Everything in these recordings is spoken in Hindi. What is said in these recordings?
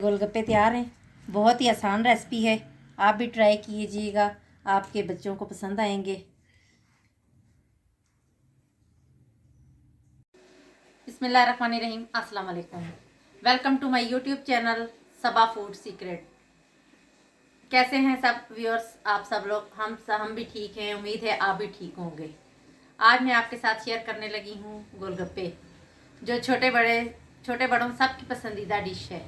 गोलगप्पे तैयार हैं। बहुत ही आसान रेसिपी है, आप भी ट्राई कीजिएगा, आपके बच्चों को पसंद आएंगे। बिस्मिल्लाहिर्रहमानिर्रहीम, अस्सलाम वालेकुम। Welcome to my YouTube channel Saba food secret. कैसे हैं सब व्यूअर्स, आप सब लोग? हम भी ठीक हैं, उम्मीद है आप भी ठीक होंगे। आज मैं आपके साथ शेयर करने लगी हूँ गोलगप्पे, जो छोटे बड़ों सबकी पसंदीदा डिश है।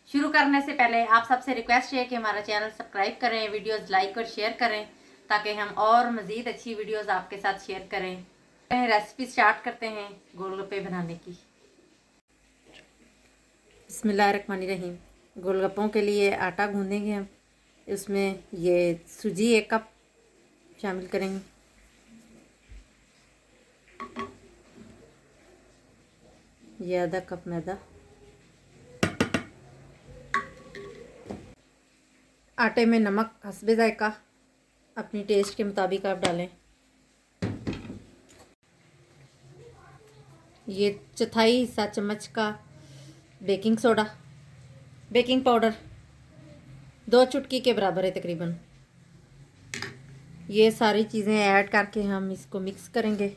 शुरू करने से पहले आप सबसे रिक्वेस्ट है कि हमारा चैनल सब्सक्राइब करें, वीडियोस लाइक और शेयर करें, ताकि हम और मज़ीद अच्छी वीडियोस आपके साथ शेयर करें। रेसिपी स्टार्ट करते हैं गोलगप्पे बनाने की। बिस्मिल्लाहिर्रहमानिर्रहीम। गोलगप्पों के लिए आटा गूंदेंगे हम। उसमें ये सूजी 1 कप शामिल करेंगे, ये आधा कप मैदा। आटे में नमक हस्बे ज़ायका अपनी टेस्ट के मुताबिक आप डालें। ये चौथाई हिस्सा चम्मच का बेकिंग पाउडर 2 चुटकी के बराबर है तकरीबन। ये सारी चीज़ें ऐड करके हम इसको मिक्स करेंगे।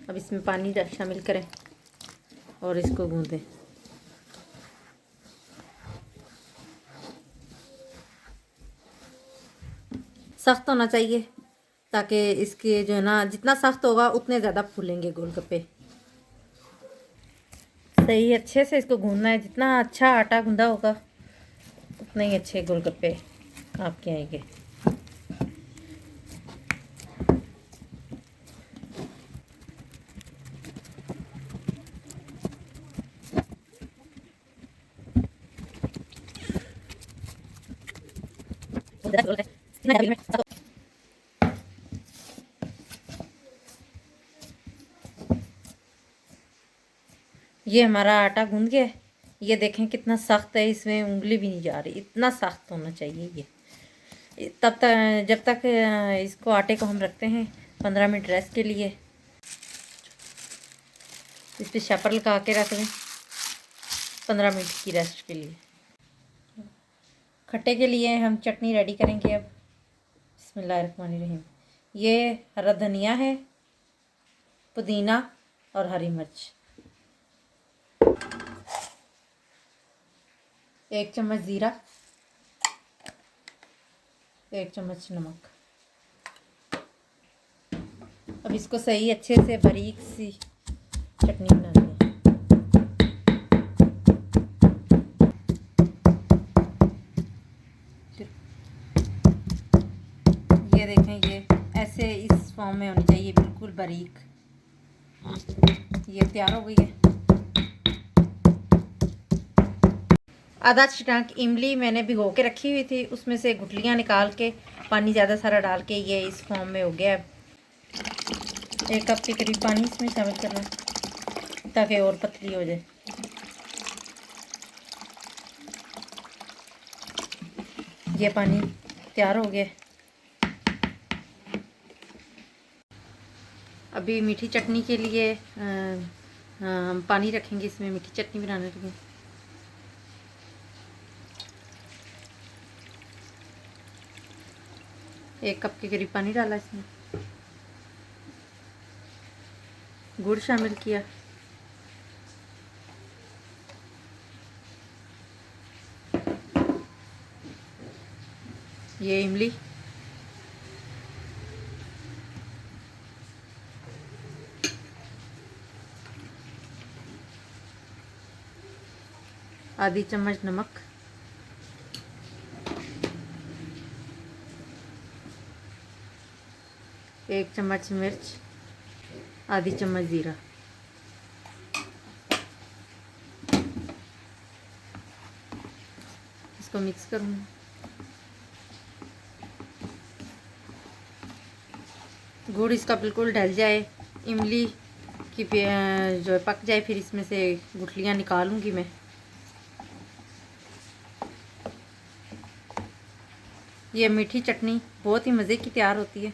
अब इसमें पानी शामिल करें और इसको गूंदें। सख्त होना चाहिए, ताकि इसके जो है ना, जितना सख्त होगा उतने ज़्यादा फूलेंगे गोलगप्पे। सही अच्छे से इसको गूंदना है, जितना अच्छा आटा गूंदा होगा उतने ही अच्छे गोलगप्पे आपके आएंगे। ये हमारा आटा गूंद गया है। ये देखें कितना सख्त है, इसमें उंगली भी नहीं जा रही, इतना सख्त होना चाहिए ये। तब तक जब तक इसको आटे को हम रखते हैं 15 मिनट रेस्ट के लिए। इस पर शापर लगा के रख दें 15 मिनट की रेस्ट के लिए। खट्टे के लिए हम चटनी रेडी करेंगे अब। बिस्मिल्लाहिर्रहमानिर्रहीम। ये हरा धनिया है, पुदीना और हरी मिर्च। 1 चम्मच ज़ीरा, 1 चम्मच नमक। अब इसको सही अच्छे से बारीक सी चटनी बनानी है। ये देखें, ये ऐसे इस फॉर्म में होनी चाहिए, बिल्कुल बारीक। ये तैयार हो गई है। आधा चटाक इमली मैंने भिगो के रखी हुई थी, उसमें से गुठलियाँ निकाल के पानी ज़्यादा सारा डाल के ये इस फॉर्म में हो गया। 1 कप के करीब पानी इसमें शामिल करना ताकि और पतली हो जाए। ये पानी तैयार हो गया। अभी मीठी चटनी के लिए हम पानी रखेंगे, इसमें मीठी चटनी बनाने लगे। एक कप के करीब पानी डाला, इसमें गुड़ शामिल किया, ये इमली, आधी चम्मच नमक, एक चम्मच मिर्च, आधी चम्मच ज़ीरा। इसको मिक्स करूँगी। गुड़ इसका बिल्कुल ढल जाए, इमली की जो पक जाए, फिर इसमें से गुठलियाँ निकालूंगी मैं। ये मीठी चटनी बहुत ही मज़े की तैयार होती है।